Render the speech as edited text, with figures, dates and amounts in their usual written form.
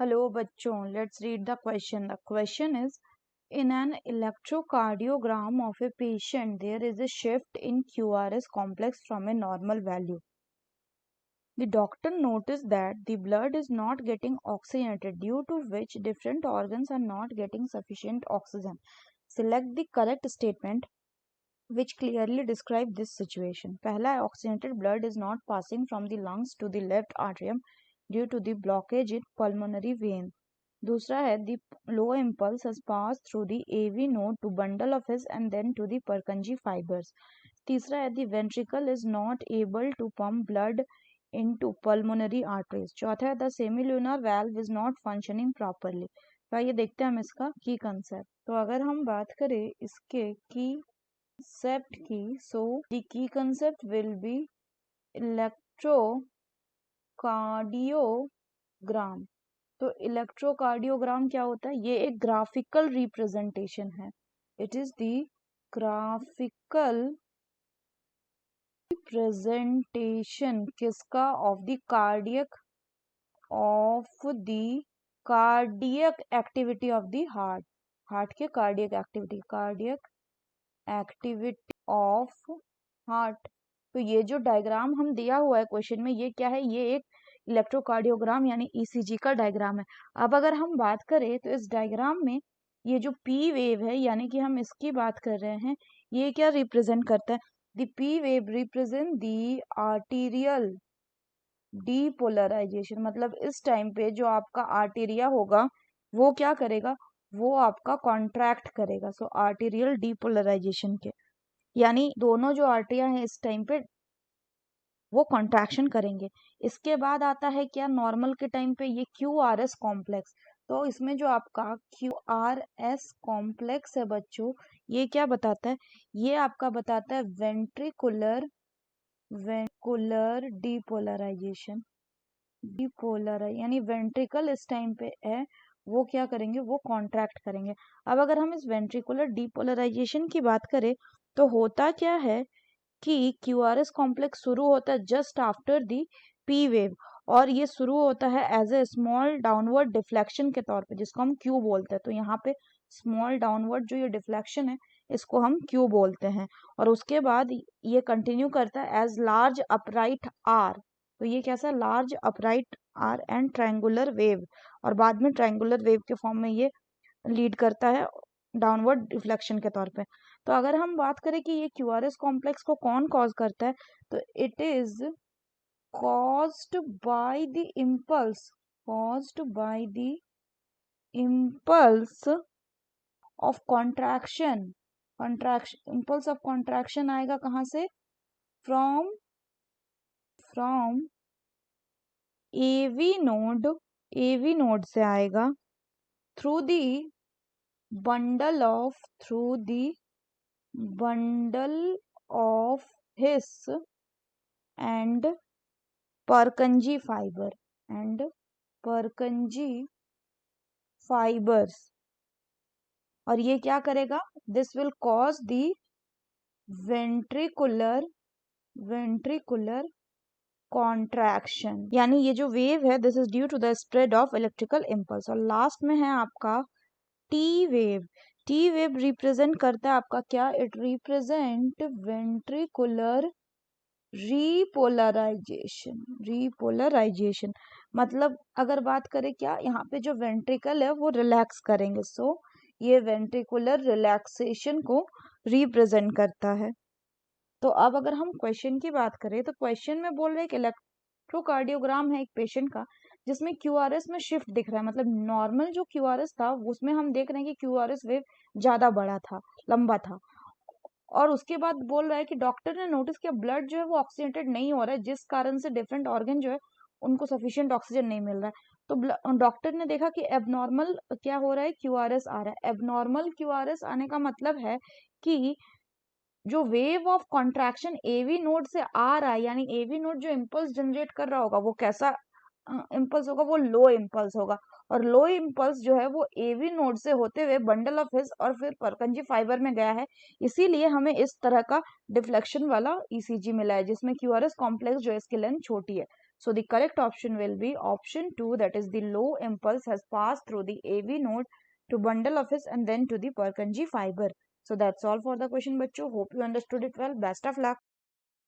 Hello bachon, let's read the question. The question is, in an electrocardiogram of a patient, there is a shift in QRS complex from a normal value. The doctor noticed that the blood is not getting oxygenated, due to which different organs are not getting sufficient oxygen. Select the correct statement which clearly describe this situation. पहला, oxygenated blood is not passing from the lungs to the left atrium due to the blockage in pulmonary vein. दूसरा है, the low impulse has passed through the AV node to bundle of His and then to the Purkinje fibers. तीसरा है, the ventricle is not able to pump blood into pulmonary arteries. चौथा है, the semilunar valve is not functioning properly. तो आइए देखते हैं हम इसका की कंसेप्ट. तो अगर हम बात करें इसके की concept key, so the key concept will be electrocardiogram. तो इलेक्ट्रोकार्डियोग्राम क्या होता है? ये एक ग्राफिकल रिप्रेजेंटेशन है. It is the graphical representation किसका? Of the cardiac activity of the heart के कार्डियक एक्टिविटी ऑफ हार्ट. तो ये जो डायग्राम हम दिया हुआ है क्वेश्चन में, ये क्या है? ये एक इलेक्ट्रोकार्डियोग्राम यानी ईसीजी का डायग्राम है. अब अगर हम बात करें तो इस डायग्राम में ये जो पी वेव है, यानी कि हम इसकी बात कर रहे हैं, ये क्या रिप्रेजेंट करता है? The P wave represent the arterial depolarisation. मतलब इस टाइम पे जो आपका आर्टेरिया होगा वो क्या करेगा? वो आपका कॉन्ट्रैक्ट करेगा. सो आर्टेरियल डीपोलराइजेशन के यानी दोनों जो आर्टरिया हैं इस टाइम पे वो कॉन्ट्रैक्शन करेंगे. इसके बाद आता है क्या? नॉर्मल के टाइम पे ये QRS कॉम्प्लेक्स. तो इसमें जो आपका QRS कॉम्प्लेक्स है बच्चों, ये क्या बताता है? ये आपका बताता है वेंट्रिकुलर डीपोलराइजेशन. यानी वेंट्रिकल इस टाइम पे है वो क्या करेंगे? वो कॉन्ट्रैक्ट करेंगे. अब अगर हम इस वेंट्रिकुलर डीपोलराइजेशन की बात करें तो होता क्या है कि QRS कॉम्प्लेक्स शुरू होता है just after the P wave, और ये शुरू होता है as a small downward deflection के तौर पे, जिसको हम Q बोलते हैं. तो यहाँ पे स्मॉल डाउनवर्ड जो ये डिफ्लेक्शन है इसको हम Q बोलते हैं. और उसके बाद ये कंटिन्यू करता है एज लार्ज अपराइट R. तो ये कैसा? Large upright R and triangular wave, और बाद में ट्रायंगुलर वेव के फॉर्म में ये लीड करता है डाउनवर्ड डिफ्लेक्शन के तौर पे. तो अगर हम बात करें कि ये QRS कॉम्प्लेक्स को कौन कॉज करता है, तो it is caused by the impulse of contraction. Impulse of contraction आएगा कहां से? फ्रॉम AV नोड से आएगा through the bundle of His and Purkinje fibers. और ये क्या करेगा? This will cause the ventricular contraction. यानी ये जो वेव है this is due to the spread of electrical impulse. और लास्ट में है आपका T wave. T wave represent करता है आपका क्या? It represent ventricular repolarisation. मतलब अगर बात करें क्या, यहाँ पे जो वेंट्रिकल है वो रिलैक्स करेंगे. सो ये वेंट्रिकुलर रिलैक्सेशन को रिप्रेजेंट करता है. तो अब अगर हम क्वेश्चन की बात करें तो क्वेश्चन में बोल रहे हैं कि इलेक्ट्रोकार्डियोग्राम है एक पेशेंट का जिसमें QRS में शिफ्ट दिख रहा है. मतलब नॉर्मल जो QRS था उसमें हम देख रहे हैं कि QRS वेव ज्यादा बड़ा था, लंबा था. और उसके बाद बोल रहा है कि डॉक्टर ने नोटिस किया ब्लड जो है वो ऑक्सीजनेटेड नहीं हो रहा है, जिस कारण से डिफरेंट ऑर्गन जो है उनको सफिशिएंट ऑक्सीजन नहीं मिल रहा है. तो डॉक्टर ने देखा कि एबनॉर्मल क्या हो रहा है? QRS आ रहा है. एबनॉर्मल QRS आने का मतलब है कि जो wave of contraction AV node से आ रहा है, यानी AV नोड जो इम्पल्स जनरेट कर रहा होगा वो कैसा इम्पल्स होगा? वो लो इम्पल्स होगा. और लो इम्पल्स जो है वो AV नोड से होते हुए बंडल ऑफ हिस और फिर परकंजी फाइबर में गया है. इसीलिए हमें इस तरह का डिफ्लेक्शन वाला ECG मिला है जिसमें QRS कॉम्प्लेक्स जो है इसकी लेंथ छोटी है. So the correct option will be option 2, that is the low impulse has passed through the AV node to bundle office and then to the Purkinje fiber. So that's all for the question, bachcho. Hope you understood it well. Best of luck.